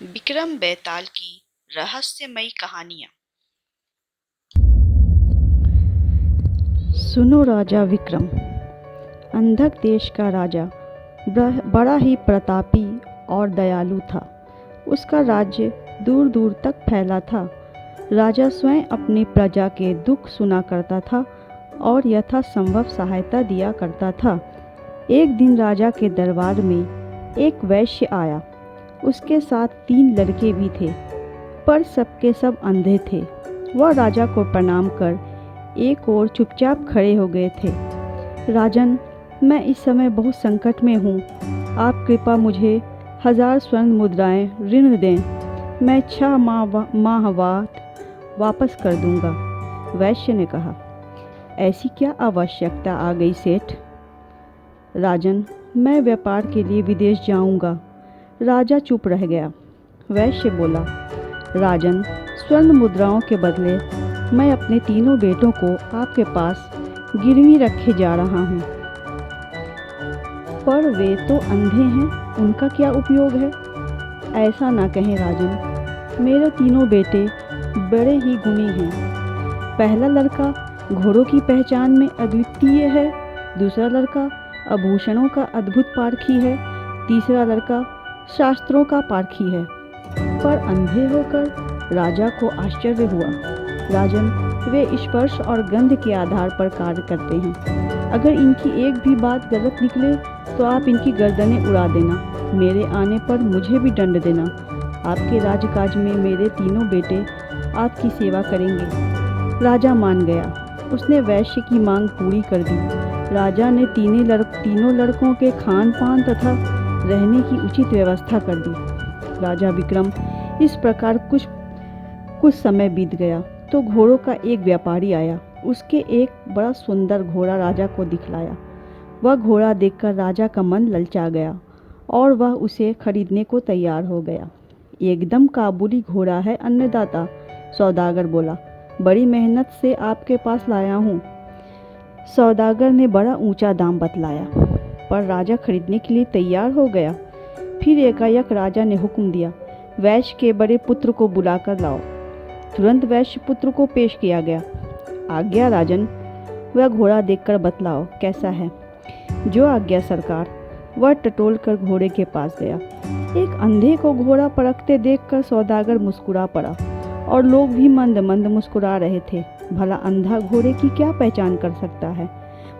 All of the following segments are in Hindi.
विक्रम बेताल की रहस्यमयी कहानियाँ। सुनो राजा विक्रम। अंधक देश का राजा बड़ा ही प्रतापी और दयालु था। उसका राज्य दूर दूर तक फैला था। राजा स्वयं अपनी प्रजा के दुख सुना करता था और यथासंभव सहायता दिया करता था। एक दिन राजा के दरबार में एक वैश्य आया। उसके साथ 3 लड़के भी थे, पर सबके सब अंधे थे। वह राजा को प्रणाम कर एक ओर चुपचाप खड़े हो गए थे। राजन, मैं इस समय बहुत संकट में हूँ। आप कृपया मुझे 1000 स्वर्ण मुद्राएं ऋण दें। मैं 6 माह बाद वापस कर दूंगा। वैश्य ने कहा। ऐसी क्या आवश्यकता आ गई सेठ? राजन, मैं व्यापार के लिए विदेश जाऊंगा। राजा चुप रह गया। वैश्य बोला, राजन, स्वर्ण मुद्राओं के बदले मैं अपने तीनों बेटों को आपके पास गिरवी रखे जा रहा हूँ। पर वे तो अंधे हैं, उनका क्या उपयोग है? ऐसा ना कहें राजन, मेरे तीनों बेटे बड़े ही गुणी हैं। पहला लड़का घोड़ों की पहचान में अद्वितीय है, दूसरा लड़का आभूषणों का अद्भुत पारखी है, तीसरा लड़का शास्त्रों का पारखी है। पर अंधे होकर राजा को आश्चर्य हुआ। राजन, वे स्पर्श और गंध के आधार पर कार्य करते हैं। अगर इनकी एक भी बात गलत निकले तो आप इनकी गर्दनें उड़ा देना। मेरे आने पर मुझे भी दंड देना। आपके राजकाज में मेरे तीनों बेटे आपकी सेवा करेंगे। राजा मान गया। उसने वैश्य की मांग पूरी कर दी। राजा ने तीनों लड़कों के खान पान तथा रहने की उचित व्यवस्था कर दी। राजा विक्रम, इस प्रकार कुछ समय बीत गया तो घोड़ों का एक व्यापारी आया। उसके एक बड़ा सुंदर घोड़ा राजा को दिखलाया। वह घोड़ा देखकर राजा का मन ललचा गया और वह उसे खरीदने को तैयार हो गया। एकदम काबुली घोड़ा है अन्नदाता, सौदागर बोला। बड़ी मेहनत से आपके पास लाया हूँ। सौदागर ने बड़ा ऊंचा दाम बतलाया, पर राजा खरीदने के लिए तैयार हो गया। फिर एकाएक राजा ने हुक्म दिया, वैश्य के बड़े पुत्र को बुलाकर लाओ। तुरंत वैश्य पुत्र को पेश किया गया। आज्ञा राजन। वह घोड़ा देखकर बतलाओ कैसा है? जो आज्ञा सरकार। वह टटोल कर घोड़े के पास गया। एक अंधे को घोड़ा परखते देखकर सौदागर मुस्कुरा पड़ा और लोग भी मंद मंद मुस्कुरा रहे थे। भला अंधा घोड़े की क्या पहचान कर सकता है?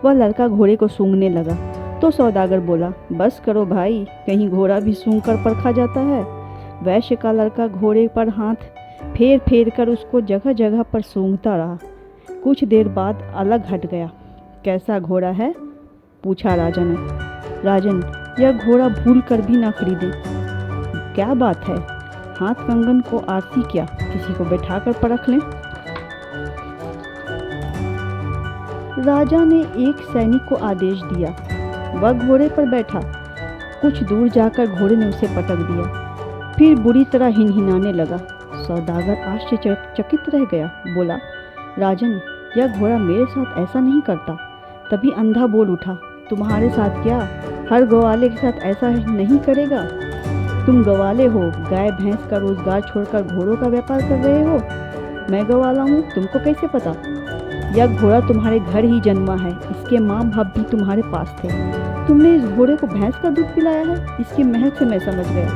वह लड़का घोड़े को सूंघने लगा तो सौदागर बोला, बस करो भाई, कहीं घोड़ा भी सूंघ कर परखा जाता है? वैश्य का लड़का घोड़े पर हाथ फेर फेर कर उसको जगह जगह पर सूंघता रहा। कुछ देर बाद अलग हट गया। कैसा घोड़ा है? पूछा राजा ने। राजन, यह घोड़ा भूल कर भी ना खरीदे। क्या बात है? हाथ कंगन को आरती क्या, किसी को बैठा कर परख लें। राजा ने एक सैनिक को आदेश दिया। वह घोड़े पर बैठा। कुछ दूर जाकर घोड़े ने उसे पटक दिया। फिर बुरी तरह हिनहिनाने लगा। सौदागर आश्चर्यचकित रह गया। बोला, राजन, यह घोड़ा मेरे साथ ऐसा नहीं करता। तभी अंधा बोल उठा, तुम्हारे साथ क्या, हर ग्वाले के साथ ऐसा नहीं करेगा। तुम ग्वाले हो, गाय भैंस का रोजगार छोड़कर घोड़ों का व्यापार कर रहे हो। मैं ग्वाला हूँ, तुमको कैसे पता? यह घोड़ा तुम्हारे घर ही जन्मा है। इसके माँ बाप भी तुम्हारे पास थे। तुमने इस घोड़े को भैंस का दूध पिलाया है। इसकी महक से मैं समझ गया।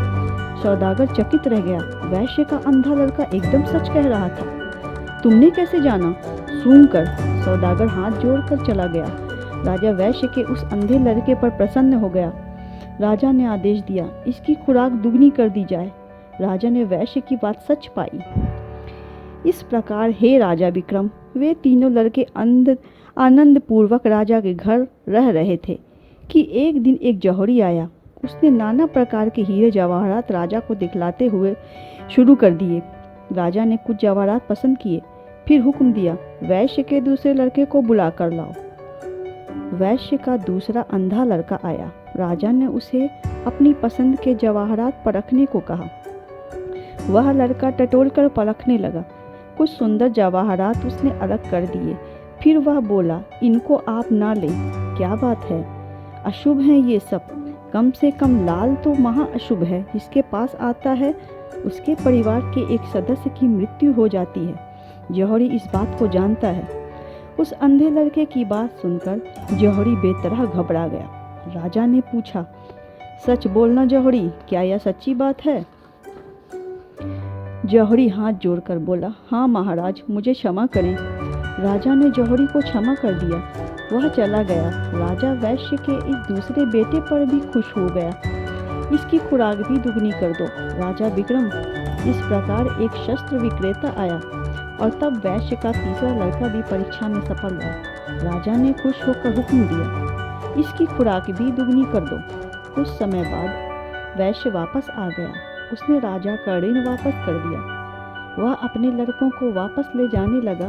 सौदागर चकित रह गया। वैश्य का अंधा लड़का एकदम सच कह रहा था। तुमने कैसे जाना? सूंघ कर। सौदागर हाथ जोड़कर चला गया। राजा वैश्य के उस अंधे लड़के पर प्रसन्न हो गया। राजा ने आदेश दिया, इसकी खुराक दुगनी कर दी जाए। राजा ने वैश्य की बात सच पाई। इस प्रकार हे राजा विक्रम, वे तीनों लड़के आनंद पूर्वक राजा के घर रह रहे थे कि एक दिन एक जौहरी आया। उसने नाना प्रकार के हीरे जवाहरात राजा को दिखलाते हुए शुरू कर दिए। राजा ने कुछ जवाहरात पसंद किए। फिर हुक्म दिया, वैश्य के दूसरे लड़के को बुला कर लाओ। वैश्य का दूसरा अंधा लड़का आया। राजा ने उसे अपनी पसंद के जवाहरात परखने को कहा। वह लड़का टटोल कर परखने लगा। कुछ सुंदर जवाहरात उसने अलग कर दिए। फिर वह बोला, इनको आप ना लें। क्या बात है? अशुभ हैं ये सब। कम से कम लाल तो महा अशुभ है। जिसके पास आता है उसके परिवार के एक सदस्य की मृत्यु हो जाती है। जौहरी इस बात को जानता है। उस अंधे लड़के की बात सुनकर जौहरी बेतरह घबरा गया। राजा ने पूछा, सच बोलना जौहरी, क्या यह सच्ची बात है? जौहरी हाथ जोड़कर बोला, हाँ महाराज, मुझे क्षमा करें। राजा ने जौहरी को क्षमा कर दिया। वह चला गया। राजा वैश्य के इस दूसरे बेटे पर भी खुश हो गया। इसकी खुराक भी दुगनी कर दो राजा विक्रम। इस प्रकार एक शस्त्र विक्रेता आया और तब वैश्य का तीसरा लड़का भी परीक्षा में सफल हुआ। राजा ने खुश होकर हुक्म दिया, इसकी खुराक भी दुगनी कर दो। कुछ समय बाद वैश्य वापस आ गया। उसने राजा का ऋण वापस कर दिया। वह अपने लड़कों को वापस ले जाने लगा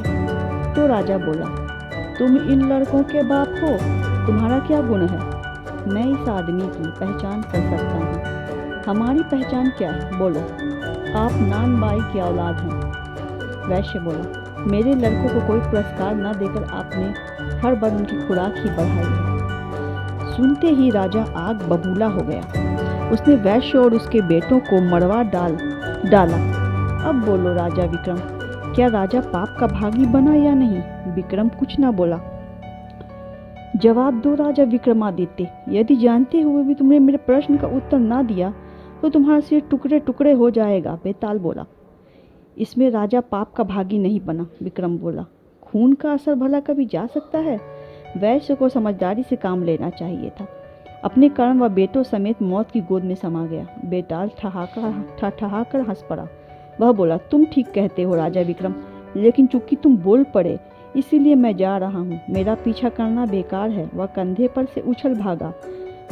तो राजा बोला, तुम इन लड़कों के बाप हो, तुम्हारा क्या गुण है? मैं इस आदमी की पहचान कर सकता हूँ। हमारी पहचान क्या है, बोलो। आप नान बाई की औलाद हैं। वैश्य बोला, मेरे लड़कों को कोई पुरस्कार न देकर आपने हर बार उनकी खुराक ही बढ़ाई है। सुनते ही राजा आग बबूला हो गया। उसने वैश्य और उसके बेटों को मरवा डाला। अब बोलो राजा विक्रम, क्या राजा पाप का भागी बना या नहीं? विक्रम कुछ ना बोला। जवाब दो राजा विक्रमादित्य, यदि जानते हुए भी तुमने मेरे प्रश्न का उत्तर ना दिया तो तुम्हारा सिर टुकड़े टुकड़े हो जाएगा। बेताल बोला। इसमें राजा पाप का भागी नहीं बना, विक्रम बोला। खून का असर भला कभी जा सकता है? वैश्य को समझदारी से काम लेना चाहिए था। अपने कारण वह बेटों समेत मौत की गोद में समा गया। बेताल ठहाकर हंस पड़ा। वह बोला, तुम ठीक कहते हो राजा विक्रम, लेकिन चूंकि तुम बोल पड़े इसीलिए मैं जा रहा हूँ। मेरा पीछा करना बेकार है। वह कंधे पर से उछल भागा।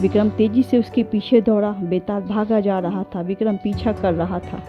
विक्रम तेजी से उसके पीछे दौड़ा। बेताल भागा जा रहा था, विक्रम पीछा कर रहा था।